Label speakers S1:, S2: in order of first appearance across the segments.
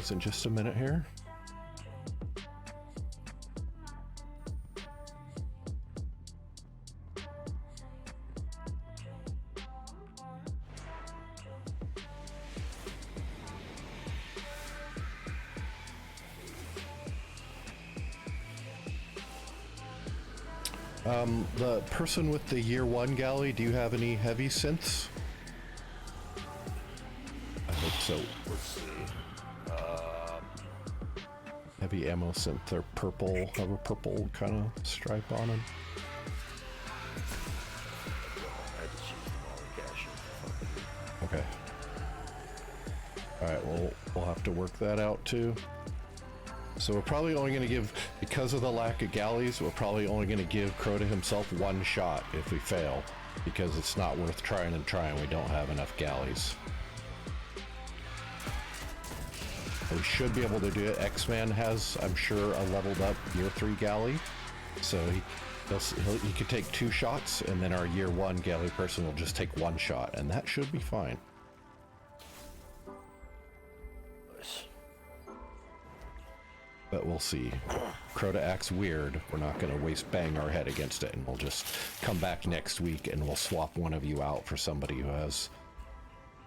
S1: galleys in just a minute here. The person with the year 1 galley, do you have any heavy synths? I hope so.
S2: Let's see.
S1: Heavy ammo synth. They're purple, have a purple kind of stripe on them.
S2: I just used them all in cash.
S1: Okay. Alright, well, we'll have to work that out too. So we're probably only going to give, because of the lack of galleys, we're probably only going to give Crota himself 1 shot if we fail. Because it's not worth trying and trying, we don't have enough galleys. We should be able to do it. X-Man has, I'm sure, a leveled up year 3 galley. So he could take 2 shots, and then our year 1 galley person will just take 1 shot, and that should be fine. But we'll see. Crota acts weird. We're not going to bang our head against it, and we'll just come back next week and we'll swap one of you out for somebody who has.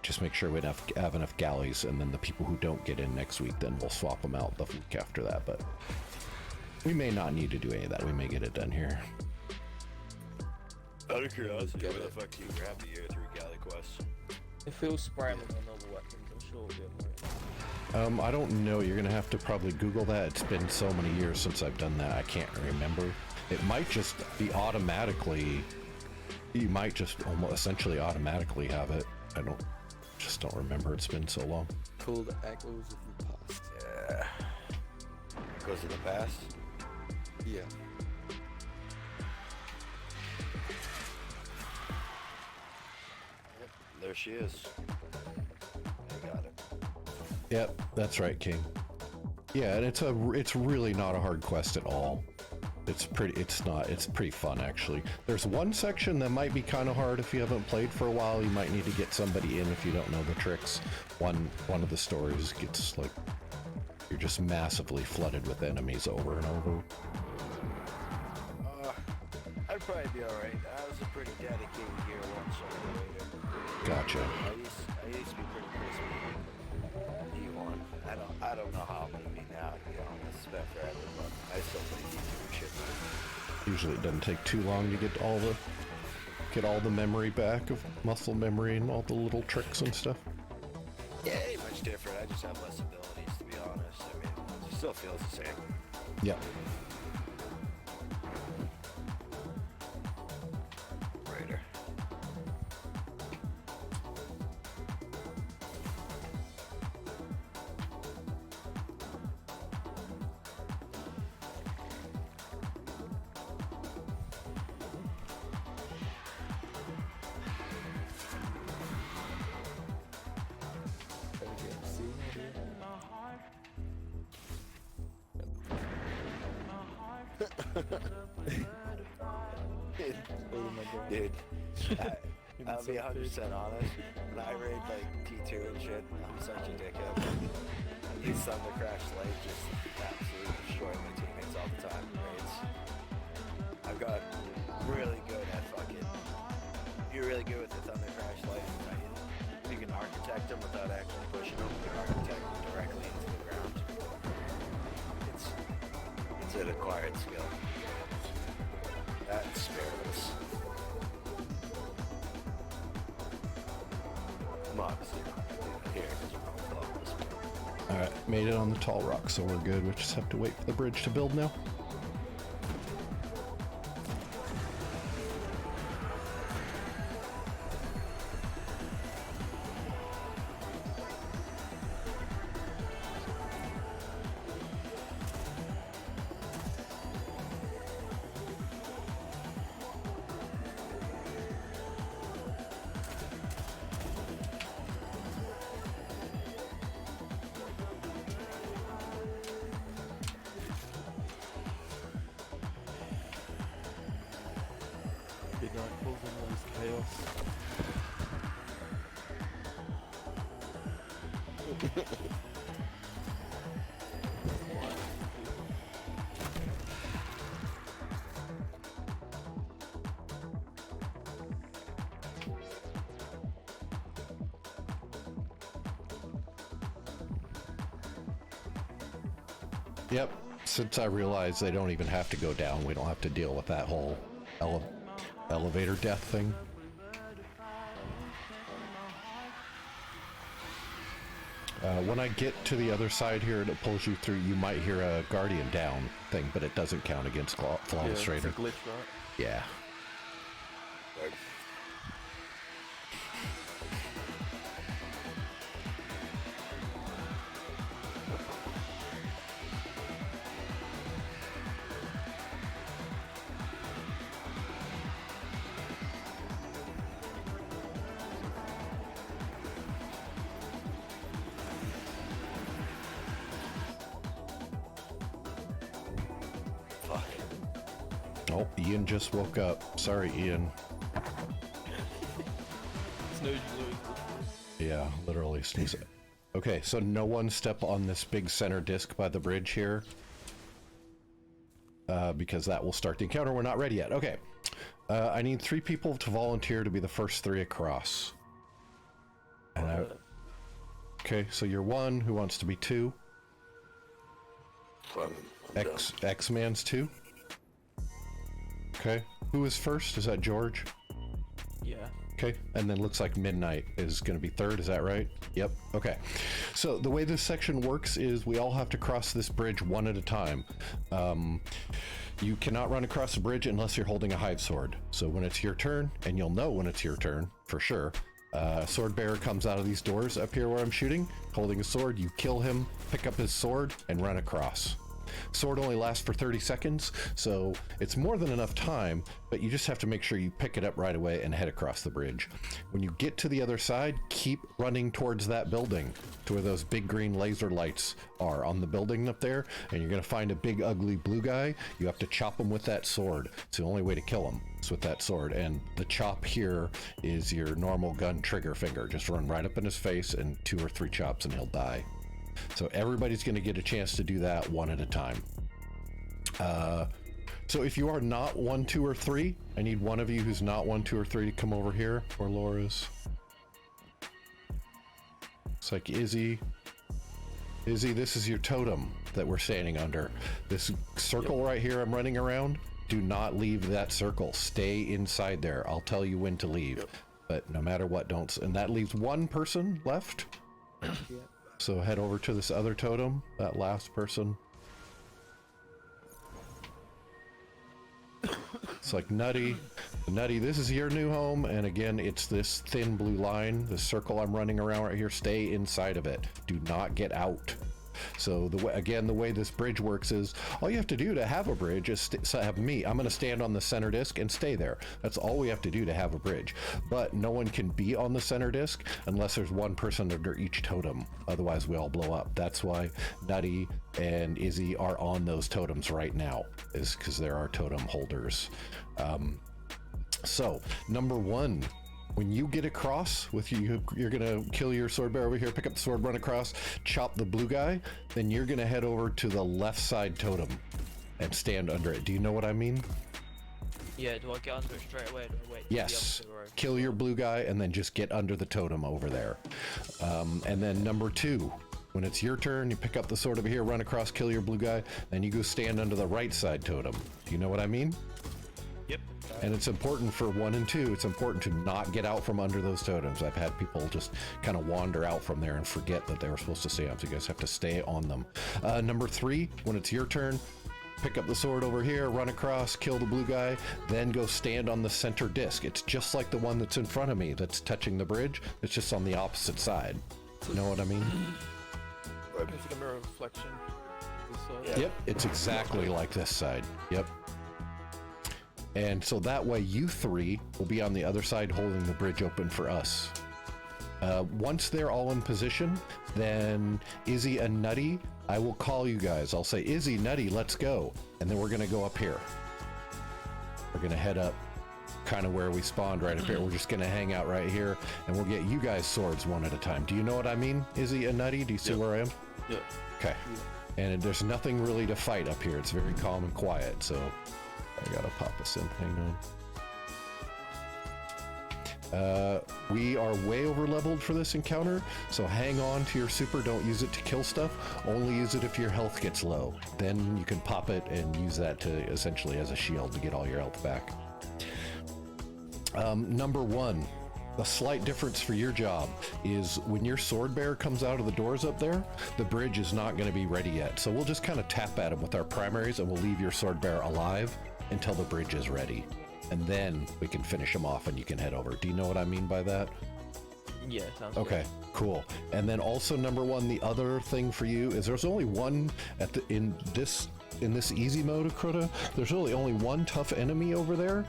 S1: Just make sure we have enough galleys, and then the people who don't get in next week, then we'll swap them out the week after that. But we may not need to do any of that. We may get it done here.
S2: Out of curiosity, where the fuck do you grab the year 3 galley quest?
S3: If it was spraying on noble weapons, I'm sure it'll get more.
S1: I don't know. You're gonna have to probably Google that. It's been so many years since I've done that. I can't remember. It might just be automatically. You might just almost essentially automatically have it. I just don't remember. It's been so long.
S3: Pull the echoes of the past.
S2: Yeah. Goes to the past?
S3: Yeah.
S2: Yep, there she is. I got it.
S1: Yep, that's right, King. Yeah, and it's really not a hard quest at all. It's pretty fun actually. There's one section that might be kind of hard if you haven't played for a while. You might need to get somebody in if you don't know the tricks. One of the stories gets like you're just massively flooded with enemies over and over.
S2: I'd probably be alright. I was a pretty dedicated year 1 solo raider.
S1: Gotcha.
S2: I used to be pretty crispy. D1. I don't know how I'm gonna be now, to be honest. It's been forever, but I still play D2 and shit.
S1: Usually it doesn't take too long to get all the memory back of muscle memory and all the little tricks and stuff.
S2: Yeah, ain't much different. I just have less abilities, to be honest. I mean, it still feels the same.
S1: Yeah.
S2: Raider. Dude, I'll be 100% honest. When I raid like T2 and shit, I'm such a dickhead. I use Thunder Crash Lake just absolutely destroy my teammates all the time in raids. I've got really good at fucking. You're really good with the Thunder Crash Lake. Right? You can architect them without actually pushing them. You can architect them directly into the ground. It's an acquired skill. That's Sparrows. I'm obviously not gonna do it here because we're going to this one.
S1: Alright, made it on the tall rock, so we're good. We just have to wait for the bridge to build now.
S3: Big night falls in all this chaos.
S1: Yep. Since I realized they don't even have to go down, we don't have to deal with that whole elevator death thing. When I get to the other side here and it pulls you through, you might hear a guardian down thing, but it doesn't count against Flawless
S4: It's
S1: Raider.
S4: a glitch, right?
S1: Yeah.
S2: Right. Fuck.
S1: Oh, Ian just woke up. Sorry, Ian.
S4: Snooze, you lose.
S1: Yeah, literally snooze it. Okay, so no one step on this big center disc by the bridge here. Because that will start the encounter. We're not ready yet. Okay. I need 3 people to volunteer to be the first 3 across. And okay, so you're 1. Who wants to be 2? X-Man's 2. Okay. Who is first? Is that George?
S4: Yeah.
S1: Okay, and then looks like Midnight is going to be 3rd, is that right? Yep, okay. So the way this section works is we all have to cross this bridge one at a time. You cannot run across the bridge unless you're holding a hive sword. So when it's your turn, and you'll know when it's your turn, for sure, sword bearer comes out of these doors up here where I'm shooting, holding a sword, you kill him, pick up his sword, and run across. Sword only lasts for 30 seconds, so it's more than enough time, but you just have to make sure you pick it up right away and head across the bridge. When you get to the other side, keep running towards that building, to where those big green laser lights are on the building up there, and you're going to find a big ugly blue guy. You have to chop him with that sword. It's the only way to kill him. It's with that sword, and the chop here is your normal gun trigger finger. Just run right up in his face and 2 or 3 chops and he'll die. So everybody's going to get a chance to do that one at a time. So if you are not 1, 2, or 3, I need one of you who's not 1, 2, or 3 to come over here where Laura's. It's like Izzy. Izzy, this is your totem that we're standing under. This circle right here I'm running around, do not leave that circle. Stay inside there. I'll tell you when to leave. But no matter what, don't. And that leaves 1 person left.
S3: Yeah.
S1: So head over to this other totem, that last person. It's like Nutty. Nutty, this is your new home, and again, it's this thin blue line, the circle I'm running around right here. Stay inside of it. Do not get out. So the way this bridge works is all you have to do to have a bridge is have me. I'm going to stand on the center disc and stay there. That's all we have to do to have a bridge. But no one can be on the center disc unless there's 1 person under each totem. Otherwise, we all blow up. That's why Nutty and Izzy are on those totems right now, is because there are totem holders. So number 1. When you get across with you're gonna kill your sword bearer over here, pick up the sword, run across, chop the blue guy, then you're gonna head over to the left side totem and stand under it. Do you know what I mean?
S3: Yeah, do I get under it straight away? Or do I wait?
S1: Yes. Kill your blue guy and then just get under the totem over there. And then number 2, when it's your turn, you pick up the sword over here, run across, kill your blue guy, then you go stand under the right side totem. Do you know what I mean?
S4: Yep.
S1: And it's important for 1 and 2, it's important to not get out from under those totems. I've had people just kind of wander out from there and forget that they were supposed to stay on, so you guys have to stay on them. Number 3, when it's your turn, pick up the sword over here, run across, kill the blue guy, then go stand on the center disc. It's just like the one that's in front of me that's touching the bridge. It's just on the opposite side. You know what I mean?
S4: Is it a mirror reflection? This,
S1: Yep, it's exactly like this side. Yep. And so that way you 3 will be on the other side holding the bridge open for us. Once they're all in position, then Izzy and Nutty, I will call you guys. I'll say, Izzy, Nutty, let's go. And then we're going to go up here. We're going to head up kind of where we spawned right up here. We're just going to hang out right here, and we'll get you guys swords one at a time. Do you know what I mean, Izzy and Nutty? Do you see where I am?
S4: Yeah.
S1: Okay. And there's nothing really to fight up here. It's very calm and quiet, so I gotta pop this in. Hang on. We are way over leveled for this encounter, so hang on to your super. Don't use it to kill stuff. Only use it if your health gets low. Then you can pop it and use that to essentially as a shield to get all your health back. Number one, the slight difference for your job is when your sword bearer comes out of the doors up there, the bridge is not going to be ready yet. So we'll just kind of tap at him with our primaries and we'll leave your sword bearer alive until the bridge is ready. And then we can finish him off and you can head over. Do you know what I mean by that?
S3: Yeah, sounds
S1: Okay, cool. And then also number one, the other thing for you is there's only one in this easy mode of Crota, there's really only one tough enemy over there,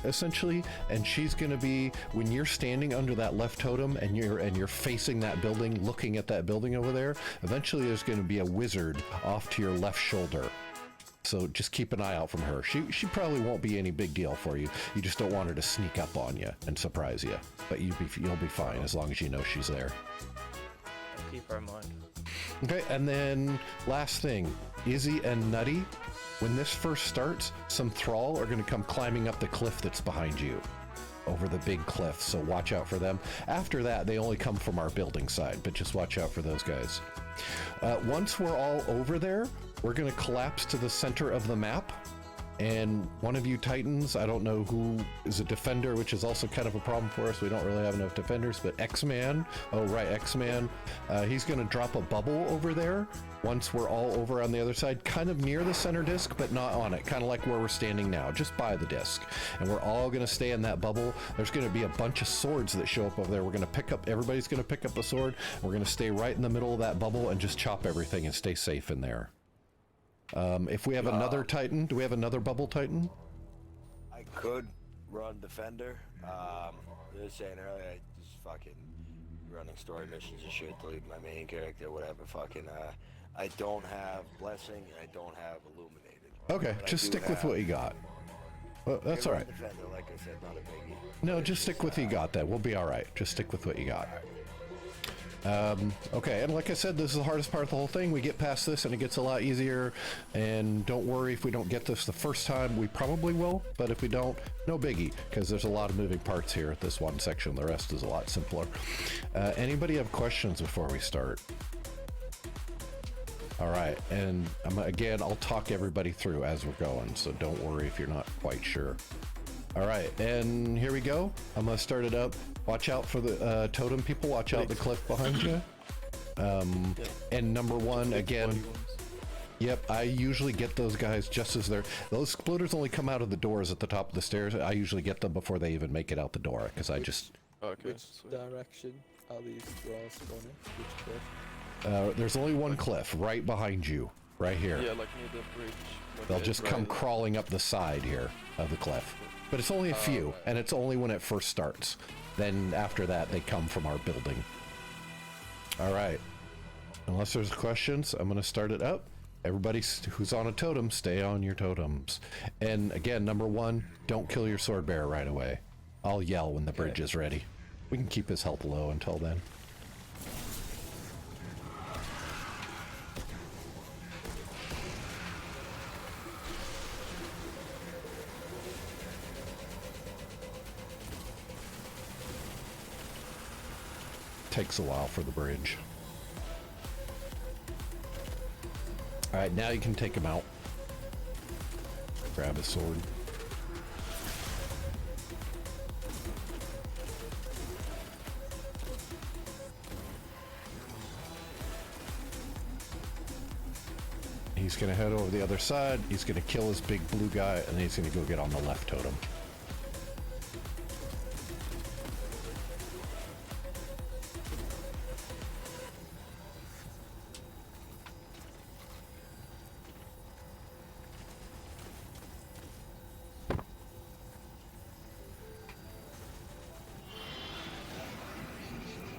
S1: essentially, and she's gonna be when you're standing under that left totem and you're facing that building, looking at that building over there. Eventually, there's gonna be a wizard off to your left shoulder. So just keep an eye out from her. She probably won't be any big deal for you. You just don't want her to sneak up on you and surprise you. But you'll be fine as long as you know she's there.
S3: I'll keep her in mind.
S1: Okay, and then last thing, Izzy and Nutty, when this first starts, some Thrall are going to come climbing up the cliff that's behind you, over the big cliff, so watch out for them. After that, they only come from our building side, but just watch out for those guys. Once we're all over there, we're going to collapse to the center of the map. And one of you Titans, I don't know who is a defender, which is also kind of a problem for us. We don't really have enough defenders, but X-Man, oh right, X-Man, he's going to drop a bubble over there once we're all over on the other side, kind of near the center disc, but not on it, kind of like where we're standing now, just by the disc. And we're all going to stay in that bubble. There's going to be a bunch of swords that show up over there. We're going to pick up, everybody's going to pick up a sword. We're going to stay right in the middle of that bubble and just chop everything and stay safe in there. If we have another Titan, do we have another bubble Titan?
S2: I could run Defender. They were saying earlier, I just fucking running story missions and shit to leave my main character, whatever. Fucking, I don't have Blessing and I don't have Illuminated.
S1: Okay,
S2: But
S1: just
S2: I do
S1: stick with what you got. Well, that's all right.
S2: Defender, like I said, not a biggie.
S1: No,
S2: It's
S1: just stick with what you got then. We'll be all right. Just stick with what you got. Okay, and like I said, this is the hardest part of the whole thing. We get past this and it gets a lot easier, and don't worry if we don't get this the first time. We probably will, but if we don't, no biggie, because there's a lot of moving parts here at this one section. The rest is a lot simpler. Anybody have questions before we start? All right, and again, I'll talk everybody through as we're going, so don't worry if you're not quite sure. All right, and here we go. I'm gonna start it up. Watch out for the totem people. Watch out the cliff behind you. And number one, again, yep, I usually get those guys just as they're, those splitters only come out of the doors at the top of the stairs. I usually get them before they even make it out the door, because I just...
S4: Okay.
S5: Which direction are these thralls spawning? Which cliff?
S1: there's only one cliff right behind you, right here.
S4: Yeah, like near the bridge.
S1: They'll just come crawling up the side here of the cliff. But it's only a few,
S5: right.
S1: and it's only when it first starts. Then after that, they come from our building. All right. Unless there's questions, I'm going to start it up. Everybody who's on a totem, stay on your totems. And again, number one, don't kill your sword bearer right away. I'll yell when the bridge is ready. We can keep his health low until then. Takes a while for the bridge. All right, now you can take him out. Grab his sword. He's gonna head over the other side. He's gonna kill his big blue guy, and then he's gonna go get on the left totem.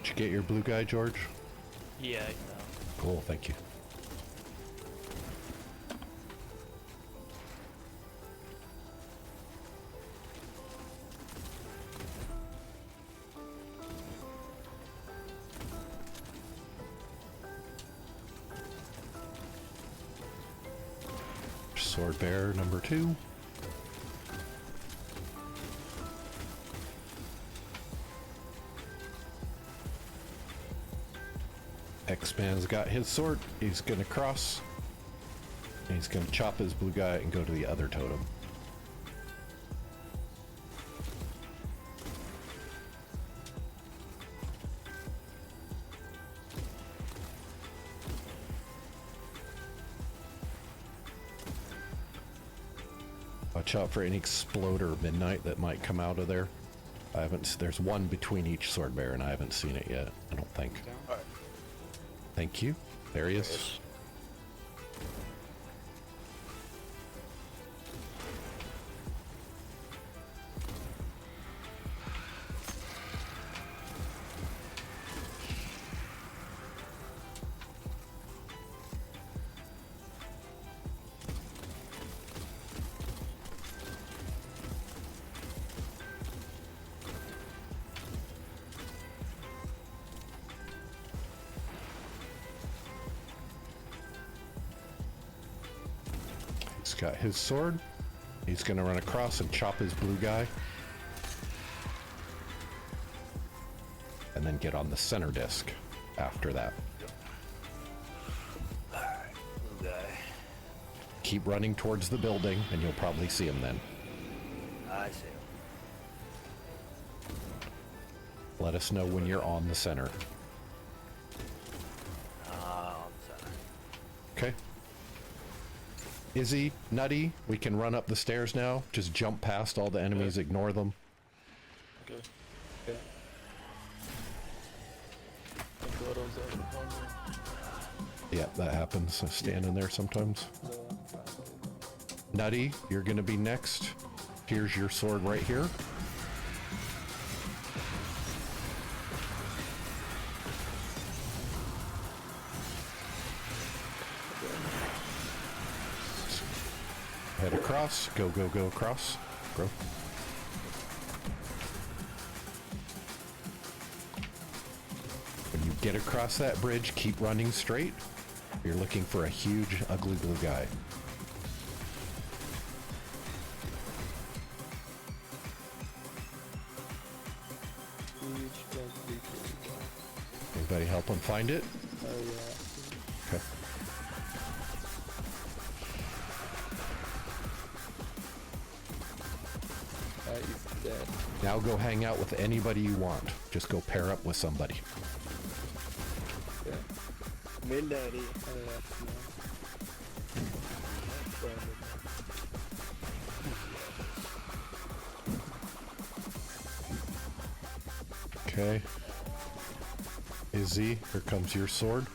S1: Did you get your blue guy, George?
S3: Yeah, I know.
S1: Cool, thank you. Sword bearer number 2. X-Man's got his sword. He's gonna cross. And he's gonna chop his blue guy and go to the other totem. Watch out for any exploder midnight that might come out of there. I haven't. There's one between each sword bearer, and I haven't seen it yet. I don't think.
S2: Alright.
S1: Thank you. There he is. He's got his sword. He's gonna run across and chop his blue guy. And then get on the center disc after that.
S2: Alright, blue guy.
S1: Keep running towards the building and you'll probably see him then.
S2: I see him.
S1: Let us know when you're on the center.
S2: On the center.
S1: Okay. Izzy, Nutty, we can run up the stairs now. Just jump past all the enemies, ignore them.
S4: Okay.
S5: Okay. I thought I was out of the corner.
S1: Yeah, that happens. I stand in there sometimes. Nutty, you're gonna be next. Here's your sword right here. Head across. Go, go, go across. Go. When you get across that bridge, keep running straight. You're looking for a huge, ugly blue guy. Anybody help him find it?
S5: Oh yeah.
S1: Okay.
S5: He's dead.
S1: Now go hang out with anybody you want. Just go pair up with somebody.
S5: Yeah.
S2: Midnighty.
S5: Oh yeah.
S1: Okay. Izzy, here comes your sword.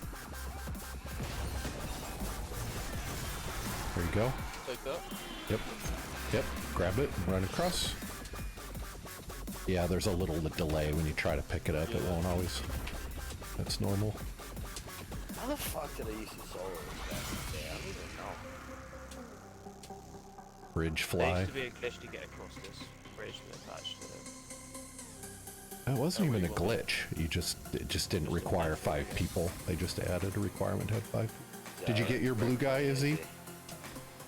S1: There you go.
S4: Take that.
S1: Yep. Yep. Grab it and run across. Yeah, there's a little delay when you try to pick it up. It won't always. That's normal.
S2: How the fuck did I use the solar back in the day? I don't even know.
S1: Bridge
S3: There
S1: fly.
S3: used to be a glitch to get across this bridge that attached to it.
S1: It wasn't even a glitch. It just didn't require 5 people. They just added a requirement to have 5. Did you get your blue guy, Izzy?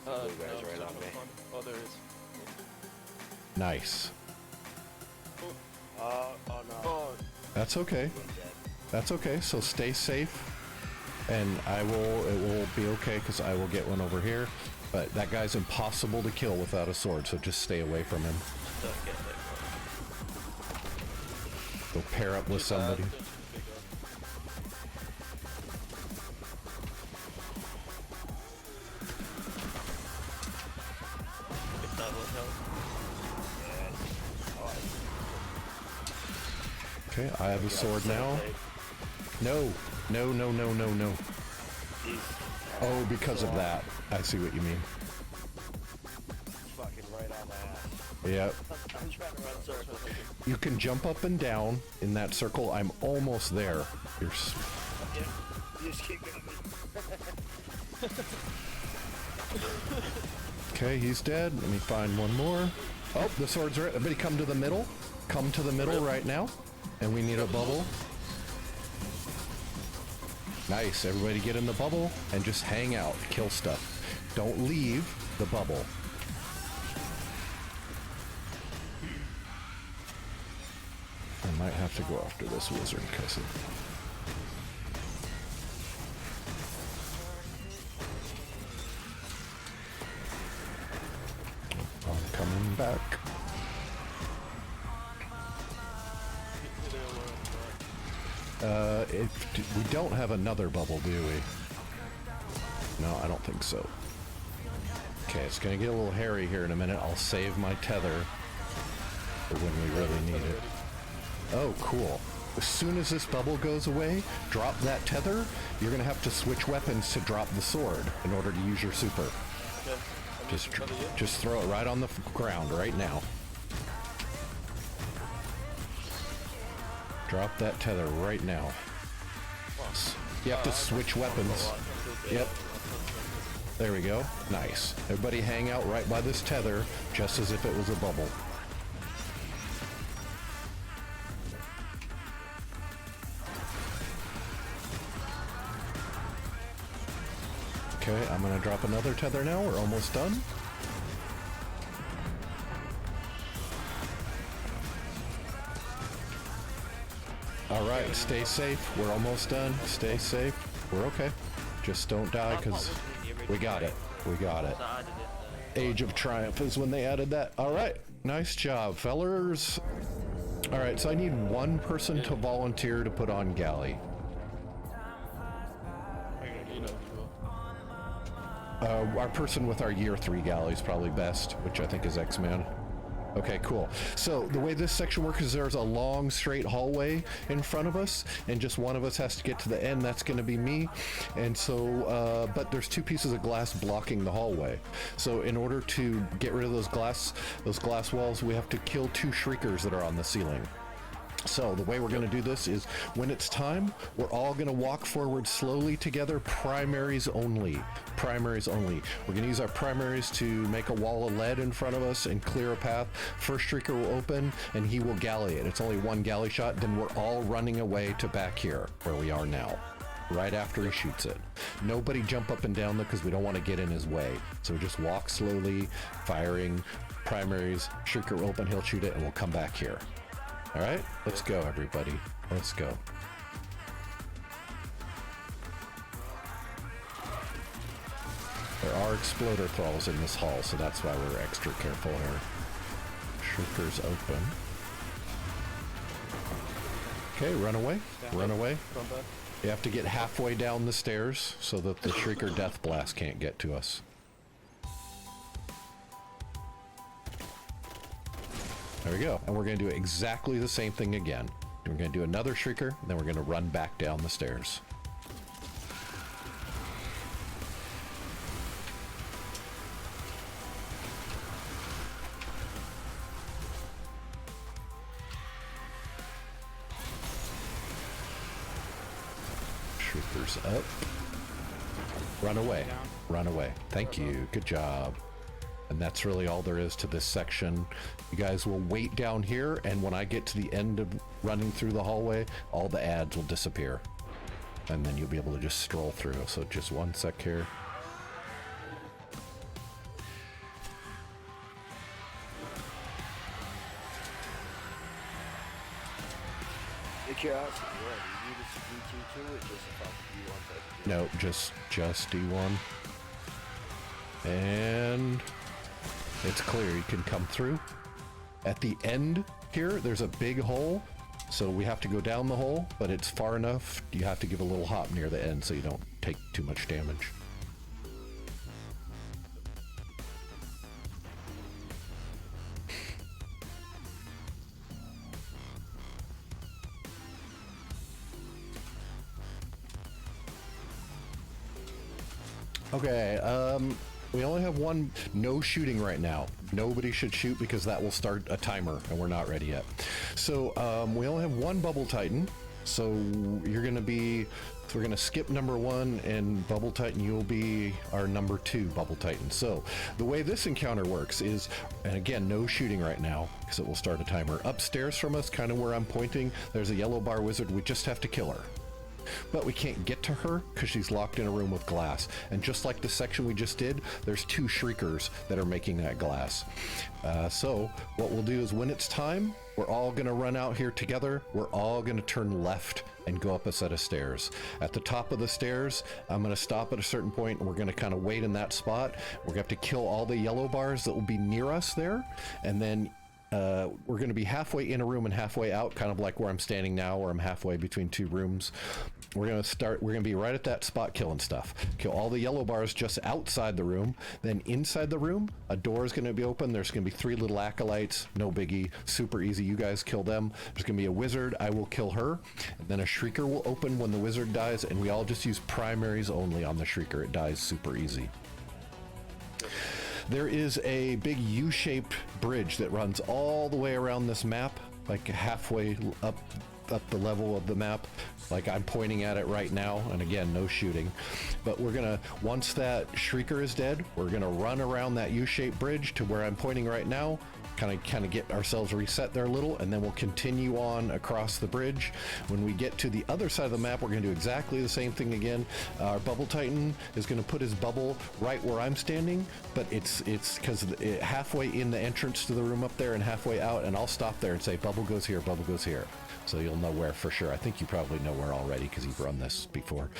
S2: Blue guy's
S4: No,
S2: right
S4: still
S2: on
S4: no
S2: me.
S4: fun. Oh, there is.
S1: Nice.
S2: Oh no.
S4: Oh,
S1: That's okay.
S2: I'm dead.
S1: That's okay. So stay safe, and it will be okay because I will get one over here. But that guy's impossible to kill without a sword, so just stay away from him.
S3: Don't get hit.
S1: Go pair up with somebody.
S3: If that will help.
S1: Okay, I have a sword now. No, no, no, no, no, no. Oh, because of that. I see what you mean.
S2: Fucking right on my ass.
S1: Yep.
S2: I'm trying to run circles.
S1: You can jump up and down in that circle. I'm almost there. You're
S2: Yeah, you just keep going.
S1: okay, he's dead. Let me find one more. Oh, the sword's right. Everybody come to the middle. Come to the middle right now. And we need a bubble. Nice. Everybody get in the bubble and just hang out. Kill stuff. Don't leave the bubble. I might have to go after this wizard because We don't have another bubble, do we? No, I don't think so. Okay, it's gonna get a little hairy here in a minute. I'll save my tether for when we really need it. Oh, cool. As soon as this bubble goes away, drop that tether. You're gonna have to switch weapons to drop the sword in order to use your super.
S4: Okay.
S1: Just throw it right on the ground right now. Drop that tether right now. You have to switch weapons. Yep. There we go. Nice. Everybody hang out right by this tether, just as if it was a bubble. Okay, I'm gonna drop another tether now. We're almost done. All right, stay safe. We're almost done. Stay safe. We're okay. Just don't die, because we got it. We got it. Age of Triumph is when they added that. All right, nice job, fellers. All right, so I need one person to volunteer to put on galley. Our person with our year 3 galley is probably best, which I think is X-Man. Okay, cool. So the way this section works is there's a long straight hallway in front of us, and just one of us has to get to the end. That's going to be me. And so, but there's 2 pieces of glass blocking the hallway. So in order to get rid of those glass walls, we have to kill 2 shriekers that are on the ceiling. So the way we're going to do this is when it's time, we're all going to walk forward slowly together, primaries only. Primaries only. We're going to use our primaries to make a wall of lead in front of us and clear a path. First shrieker will open and he will galley it. It's only 1 galley shot. Then we're all running away to back here where we are now, right after he shoots it. Nobody jump up and down though, because we don't want to get in his way. So just walk slowly, firing primaries. Shrieker will open, he'll shoot it, and we'll come back here. All right, let's go, everybody. Let's go. There are exploder thralls in this hall, so that's why we're extra careful here. Shrieker's open. Okay, run away. Run away. You have to get halfway down the stairs so that the Shrieker Death Blast can't get to us. There we go. And we're going to do exactly the same thing again. We're going to do another Shrieker, and then we're going to run back down the stairs. Shrieker's up. Run away. Run away. Thank you. Good job. And that's really all there is to this section. You guys will wait down here, and when I get to the end of running through the hallway, all the ads will disappear. And then you'll be able to just stroll through. So just 1 sec here.
S2: The curiosity, what? You need us to do D2 or just a fucking D1 type?
S1: No, just D1. And it's clear. You can come through. At the end here, there's a big hole. So we have to go down the hole, but it's far enough. You have to give a little hop near the end so you don't take too much damage. Okay, we only have one no shooting right now. Nobody should shoot because that will start a timer and we're not ready yet. So we only have 1 Bubble Titan. So you're gonna be, so we're gonna skip number 1 and Bubble Titan, you'll be our number 2 Bubble Titan. So the way this encounter works is, and again, no shooting right now because it will start a timer. Upstairs from us, kind of where I'm pointing, there's a yellow bar wizard. We just have to kill her. But we can't get to her because she's locked in a room with glass. And just like the section we just did, there's 2 shriekers that are making that glass. So what we'll do is when it's time, we're all going to run out here together. We're all going to turn left and go up a set of stairs. At the top of the stairs, I'm going to stop at a certain point and we're going to kind of wait in that spot. We're going to have to kill all the yellow bars that will be near us there. And then we're going to be halfway in a room and halfway out, kind of like where I'm standing now, where I'm halfway between two rooms. We're going to be right at that spot killing stuff. Kill all the yellow bars just outside the room. Then inside the room, a door is going to be open. There's going to be 3 little acolytes. No biggie. Super easy. You guys kill them. There's going to be a wizard. I will kill her. And then a shrieker will open when the wizard dies. And we all just use primaries only on the shrieker. It dies super easy. There is a big U-shaped bridge that runs all the way around this map, like halfway up the level of the map. Like I'm pointing at it right now, and again, no shooting. But we're gonna, once that shrieker is dead, we're gonna run around that U-shaped bridge to where I'm pointing right now, kind of get ourselves reset there a little, and then we'll continue on across the bridge. When we get to the other side of the map, we're going to do exactly the same thing again. Our bubble titan is going to put his bubble right where I'm standing, but it's because halfway in the entrance to the room up there and halfway out, and I'll stop there and say bubble goes here, bubble goes here, so you'll know where for sure. I think you probably know where already because you've run this before.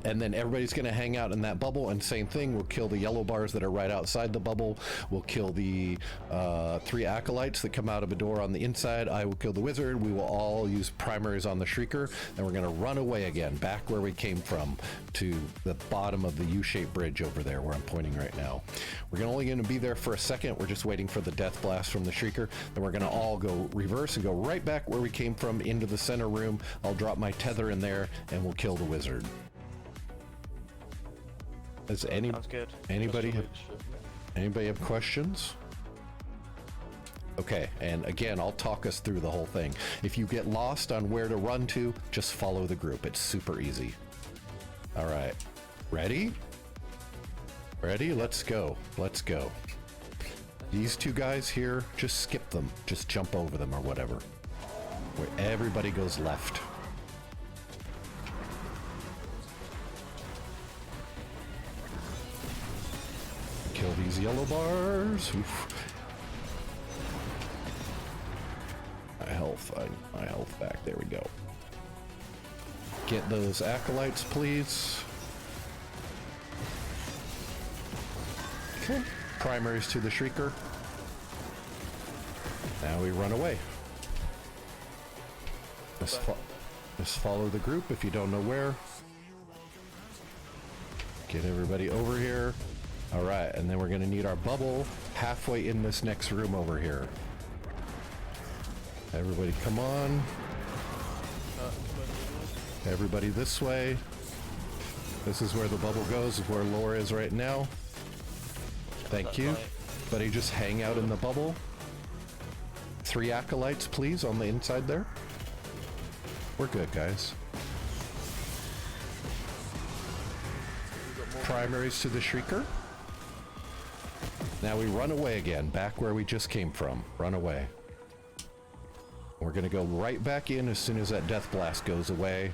S1: And then everybody's going to hang out in that bubble, and same thing, we'll kill the yellow bars that are right outside the bubble. We'll kill the 3 acolytes that come out of a door on the inside. I will kill the wizard. We will all use primaries on the shrieker, and we're going to run away again, back where we came from, to the bottom of the U-shaped bridge over there where I'm pointing right now. We're only going to be there for a second. We're just waiting for the death blast from the shrieker. Then we're going to all go reverse and go right back where we came from into the center room. I'll drop my tether in there, and we'll kill the wizard. Does
S3: Sounds good.
S1: anybody have questions? Okay, and again, I'll talk us through the whole thing. If you get lost on where to run to, just follow the group. It's super easy. All right, ready? Ready? Let's go. Let's go. These 2 guys here, just skip them. Just jump over them or whatever. Where everybody goes left. Kill these yellow bars. Oof. My health back. There we go. Get those acolytes, please. Okay. Primaries to the shrieker. Now we run away. Just follow the group if you don't know where. Get everybody over here. All right, and then we're going to need our bubble halfway in this next room over here. Everybody come on. Everybody this way. This is where the bubble goes, is where Laura is right now. Thank you. Buddy, just hang out in the bubble. 3 acolytes, please, on the inside there. We're good, guys. Primaries to the shrieker. Now we run away again, back where we just came from. Run away. We're gonna go right back in as soon as that death blast goes away,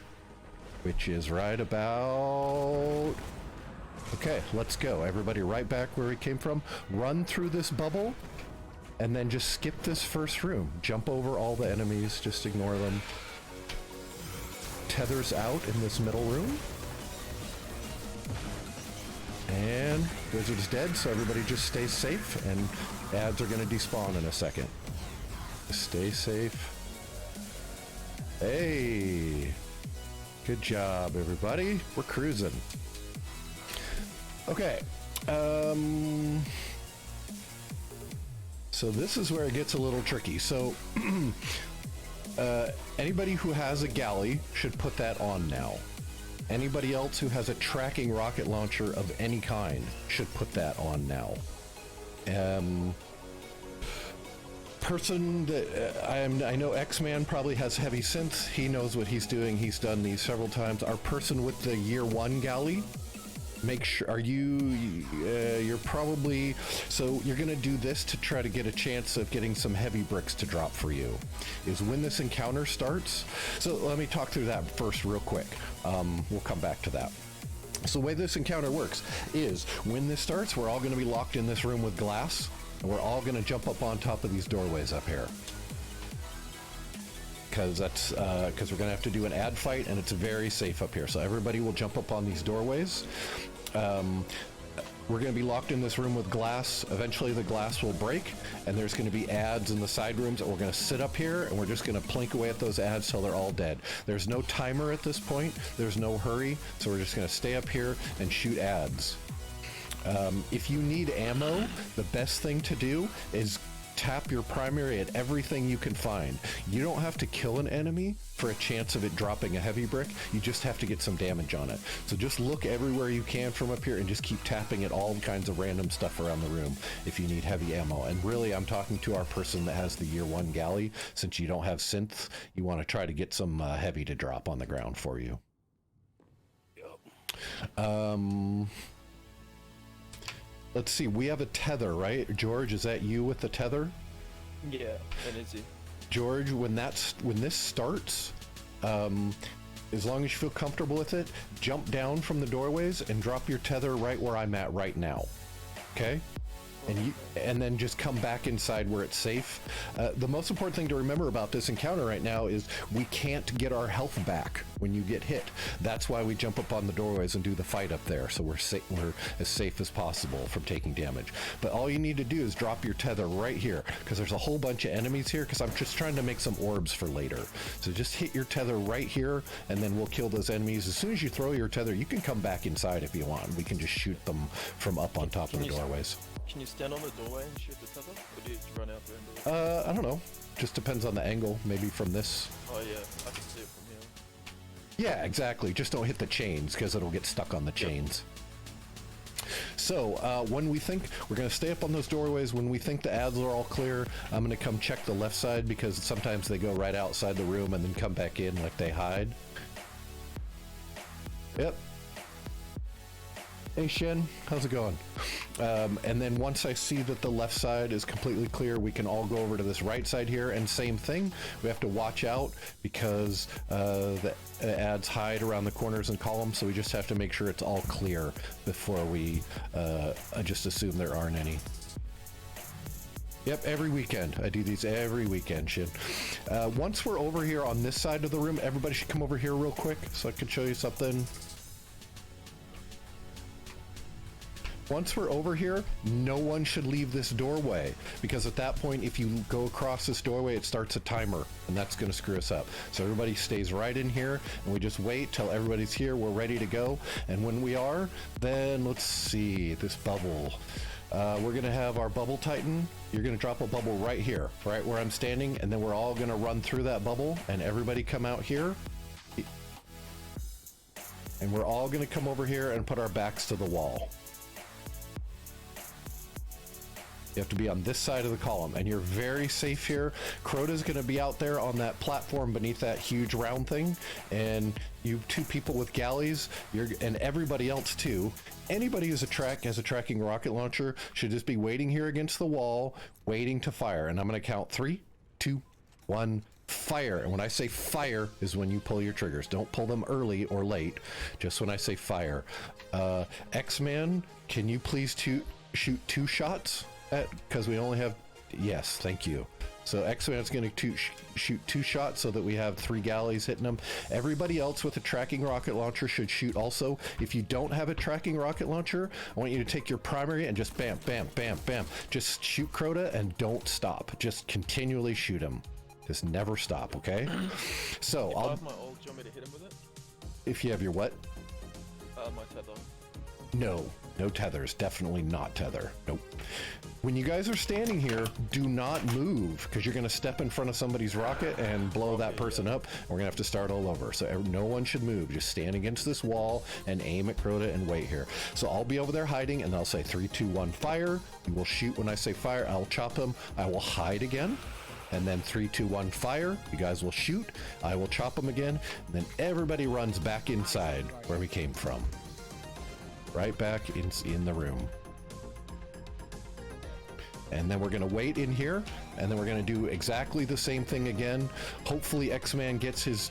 S1: which is right about... Okay, let's go. Everybody right back where we came from. Run through this bubble, and then just skip this first room. Jump over all the enemies, just ignore them. Tethers out in this middle room. And wizard's dead, so everybody just stay safe, and ads are going to despawn in a second. Stay safe. Hey! Good job, everybody. We're cruising. Okay. So this is where it gets a little tricky. So anybody who has a galley should put that on now. Anybody else who has a tracking rocket launcher of any kind should put that on now. Person that I know X-Man probably has heavy synth. He knows what he's doing. He's done these several times. Our person with the year 1 galley, make sure, you're probably, so you're gonna do this to try to get a chance of getting some heavy bricks to drop for you, is when this encounter starts. So let me talk through that first real quick. We'll come back to that. So the way this encounter works is when this starts, we're all gonna be locked in this room with glass, and we're all gonna jump up on top of these doorways up here. Because we're gonna have to do an ad fight, and it's very safe up here. So everybody will jump up on these doorways. We're going to be locked in this room with glass. Eventually the glass will break, and there's going to be ads in the side rooms, and we're going to sit up here, and we're just going to plink away at those ads till they're all dead. There's no timer at this point. There's no hurry, so we're just going to stay up here and shoot ads. If you need ammo, the best thing to do is tap your primary at everything you can find. You don't have to kill an enemy for a chance of it dropping a heavy brick. You just have to get some damage on it. So just look everywhere you can from up here and just keep tapping at all kinds of random stuff around the room if you need heavy ammo. And really, I'm talking to our person that has the year 1 galley. Since you don't have synths, you want to try to get some heavy to drop on the ground for you. Let's see, we have a tether, right? George, is that you with the tether?
S5: Yeah, and it's
S1: George, when this starts, as long as you feel comfortable with it, jump down from the doorways and drop your tether right where I'm at right now. Okay? And then just come back inside where it's safe. The most important thing to remember about this encounter right now is we can't get our health back when you get hit. That's why we jump up on the doorways and do the fight up there, so we're as safe as possible from taking damage. But all you need to do is drop your tether right here, because there's a whole bunch of enemies here, because I'm just trying to make some orbs for later. So just hit your tether right here, and then we'll kill those enemies. As soon as you throw your tether, you can come back inside if you want. We can just shoot them from up on top of the doorways.
S5: Can you stand on the doorway and shoot the tether? Or do you run out there and do it?
S1: I don't know. Just depends on the angle. Maybe from this.
S5: Oh yeah, I can see it from here.
S1: Yeah, exactly. Just don't hit the chains, because it'll get stuck on the chains. So when we think we're going to stay up on those doorways, when we think the ads are all clear, I'm going to come check the left side, because sometimes they go right outside the room and then come back in like they hide. Yep. Hey Shen, how's it going? And then once I see that the left side is completely clear, we can all go over to this right side here, and same thing, we have to watch out because the ads hide around the corners and columns, so we just have to make sure it's all clear before we just assume there aren't any. Yep, every weekend. I do these every weekend, Shin. Once we're over here on this side of the room, everybody should come over here real quick so I can show you something. Once we're over here, no one should leave this doorway, because at that point, if you go across this doorway, it starts a timer, and that's going to screw us up. So everybody stays right in here, and we just wait till everybody's here. We're ready to go, and when we are, then let's see this bubble. We're going to have our bubble titan. You're going to drop a bubble right here, right where I'm standing, and then we're all going to run through that bubble, and everybody come out here. And we're all going to come over here and put our backs to the wall. You have to be on this side of the column, and you're very safe here. Crota's going to be out there on that platform beneath that huge round thing, and you 2 people with galleys, and everybody else too. Anybody who's has a tracking rocket launcher should just be waiting here against the wall, waiting to fire. And I'm going to count 3, 2, 1. Fire. And when I say fire is when you pull your triggers. Don't pull them early or late, just when I say fire. X-Man, can you please shoot 2 shots? Because we only have, yes, thank you. So X-Man's going to shoot 2 shots so that we have 3 galleys hitting them. Everybody else with a tracking rocket launcher should shoot also. If you don't have a tracking rocket launcher, I want you to take your primary and just bam, bam, bam, bam. Just shoot Crota and don't stop. Just continually shoot him. Just never stop, okay? So
S5: If I have my ult, do you want me to hit him with it?
S1: If you have your what?
S5: My tether.
S1: No tethers. Definitely not tether. Nope. When you guys are standing here, do not move, because you're going to step in front of somebody's rocket and blow that person up. And we're going to have to start all over. So no one should move. Just stand against this wall and aim at Crota and wait here. So I'll be over there hiding, and I'll say 3, 2, 1, fire. You will shoot when I say fire. I'll chop him. I will hide again. And then 3, 2, 1, fire. You guys will shoot. I will chop them again. And then everybody runs back inside where we came from. Right back in the room. And then we're going to wait in here, and then we're going to do exactly the same thing again. Hopefully X-Man gets his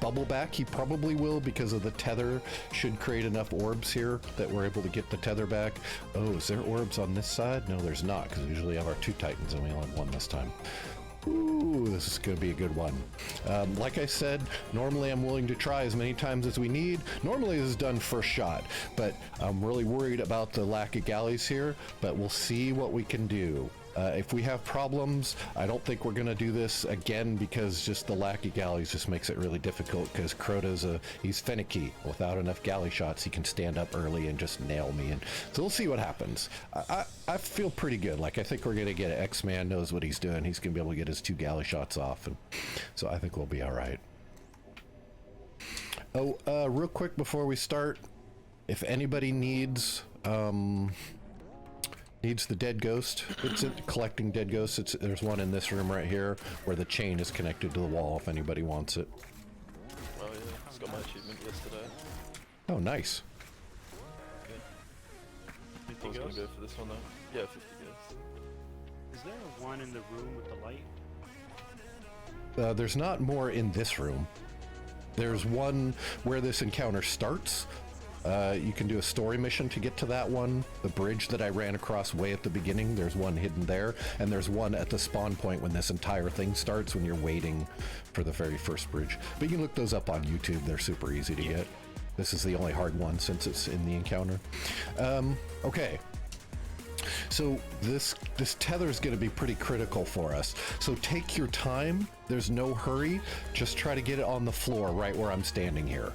S1: bubble back. He probably will, because of the tether should create enough orbs here that we're able to get the tether back. Oh, is there orbs on this side? No, there's not, because we usually have our 2 titans and we only have 1 this time. Ooh, this is going to be a good one. Like I said, normally I'm willing to try as many times as we need. Normally this is done first shot, but I'm really worried about the lack of galleys here, but we'll see what we can do. If we have problems, I don't think we're going to do this again because just the lack of galleys just makes it really difficult because Crota's he's finicky. Without enough galley shots, he can stand up early and just nail me. And so we'll see what happens. I feel pretty good. Like, I think we're going to get it. X-Man knows what he's doing. He's going to be able to get his 2 galley shots off. And so I think we'll be all right. Oh, real quick before we start, if anybody needs the dead ghost, it's collecting dead ghosts. There's one in this room right here where the chain is connected to the wall if anybody wants it.
S4: Oh yeah, just got my achievement yesterday.
S1: Oh, nice.
S4: I was gonna go for this one though. Yeah, 50 ghosts.
S6: Is there one in the room with the light?
S1: There's not more in this room. There's one where this encounter starts. You can do a story mission to get to that one. The bridge that I ran across way at the beginning, there's one hidden there. And there's one at the spawn point when this entire thing starts, when you're waiting for the very first bridge. But you can look those up on YouTube. They're super easy to get. This is the only hard one since it's in the encounter. Okay. So this tether is going to be pretty critical for us. So take your time. There's no hurry. Just try to get it on the floor right where I'm standing here.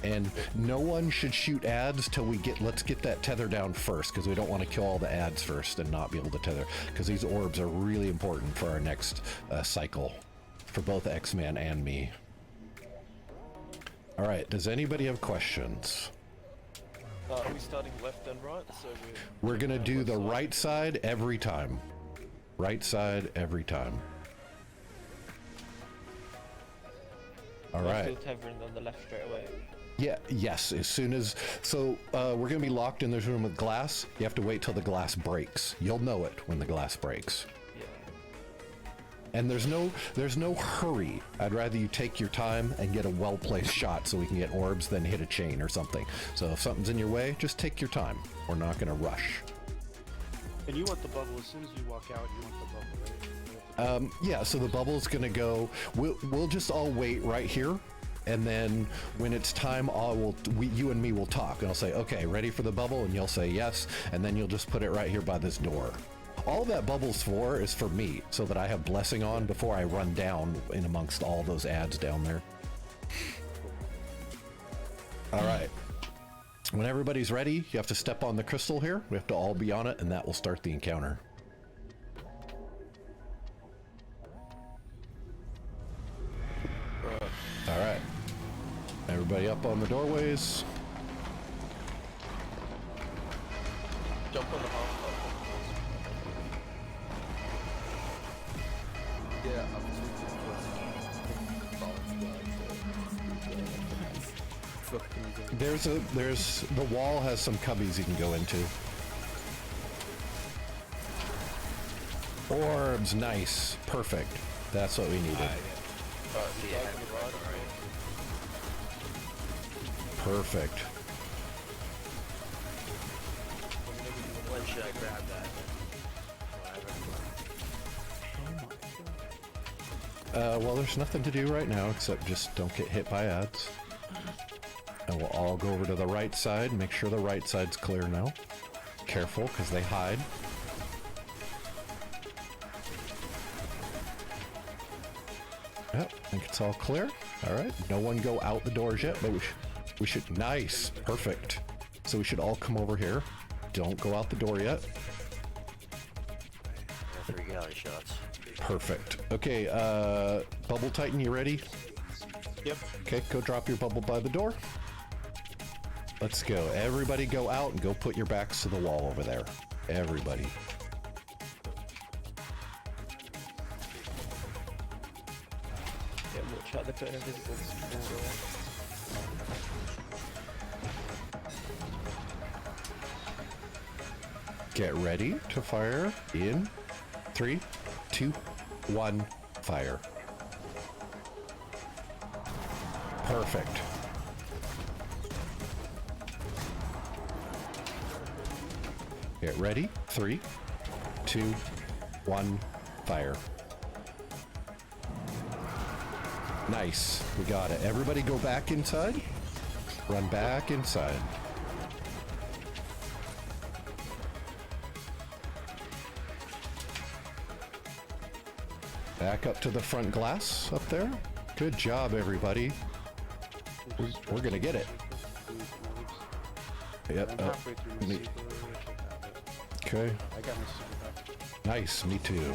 S1: And no one should shoot ads till let's get that tether down first, because we don't want to kill all the ads first and not be able to tether, because these orbs are really important for our next cycle, for both X-Man and me. All right, does anybody have questions?
S4: Are we starting left and right? So
S1: We're gonna do the right side every time. Right side every time. All right.
S3: Still tethering on the left straight away.
S1: Yeah, yes, as soon as, so we're gonna be locked in this room with glass. You have to wait till the glass breaks. You'll know it when the glass breaks.
S3: Yeah.
S1: And there's no hurry. I'd rather you take your time and get a well-placed shot so we can get orbs than hit a chain or something. So if something's in your way, just take your time. We're not gonna rush.
S6: And you want the bubble as soon as you walk out. You want the bubble, right?
S1: Yeah, so the bubble's gonna go, we'll just all wait right here. And then when it's time, you and me will talk, and I'll say, okay, ready for the bubble? And you'll say yes, and then you'll just put it right here by this door. All that bubble's for is for me, so that I have blessing on before I run down in amongst all those ads down there. All right. When everybody's ready, you have to step on the crystal here. We have to all be on it, and that will start the encounter. All right. Everybody up on the doorways.
S4: jump on the half
S5: Yeah, I'm too
S1: There's the wall has some cubbies you can go into. Orbs, nice, perfect. That's what we needed. Perfect.
S3: When should I grab that?
S1: Well, there's nothing to do right now except just don't get hit by ads. And we'll all go over to the right side, make sure the right side's clear now. Careful, because they hide. Yep, I think it's all clear. All right, no one go out the doors yet, but we should, nice, perfect. So we should all come over here. Don't go out the door yet.
S2: 3 galley shots.
S1: Perfect. Okay, Bubble Titan, you ready?
S4: Yep.
S1: Okay, go drop your bubble by the door. Let's go. Everybody go out and go put your backs to the wall over there. Everybody.
S3: Yeah, watch out, they're putting invisible wall there.
S1: Get ready to fire in 3, 2, 1, fire. Perfect. Get ready. 3, 2, 1, fire. Nice. We got it. Everybody go back inside. Run back inside. Back up to the front glass up there. Good job, everybody. We're gonna get it. Yep.
S6: I'm halfway through the
S1: neat.
S6: super, I should have it.
S1: Okay.
S6: I got my super back.
S1: Nice. Me too.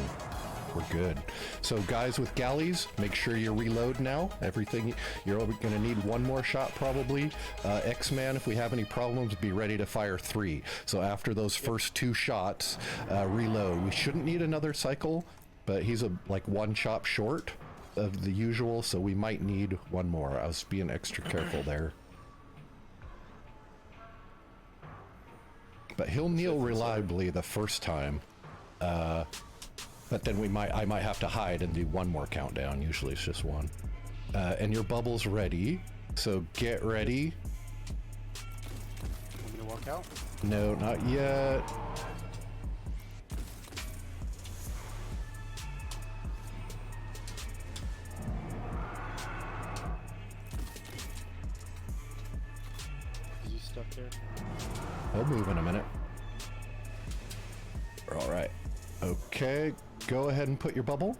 S1: We're good. So guys with galleys, make sure you reload now. Everything, you're gonna need one more shot probably. X-Man, if we have any problems, be ready to fire 3. So after those first 2 shots, reload. We shouldn't need another cycle, but he's like 1 shot short of the usual, so we might need one more. I was being extra careful there. But he'll kneel reliably the first time. But then I might have to hide and do 1 more countdown. Usually it's just 1. And your bubble's ready, so get ready.
S6: Want me to walk out?
S1: No, not yet.
S6: Is he stuck there?
S1: He'll move in a minute. All right. Okay, go ahead and put your bubble.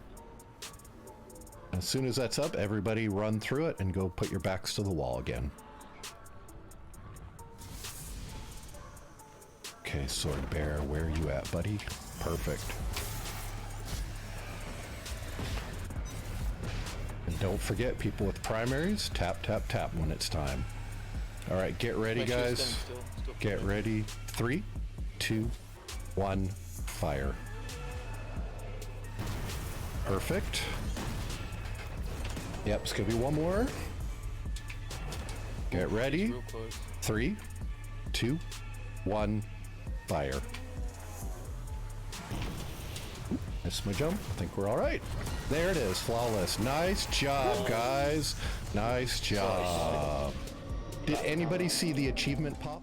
S1: As soon as that's up, everybody run through it and go put your backs to the wall again. Okay, Sword Bear, where are you at, buddy? Perfect. And don't forget, people with primaries, tap, tap, tap when it's time. All right, get ready,
S5: Make sure it's
S1: guys.
S5: standing still
S1: Get ready. 3, 2, 1, fire. Perfect. Yep, it's gonna be 1 more. Get ready.
S5: real close.
S1: 3, 2, 1, fire. Oop, missed my jump. I think we're all right. There it is, flawless. Nice job, guys. Nice job. Did anybody see the achievement pop?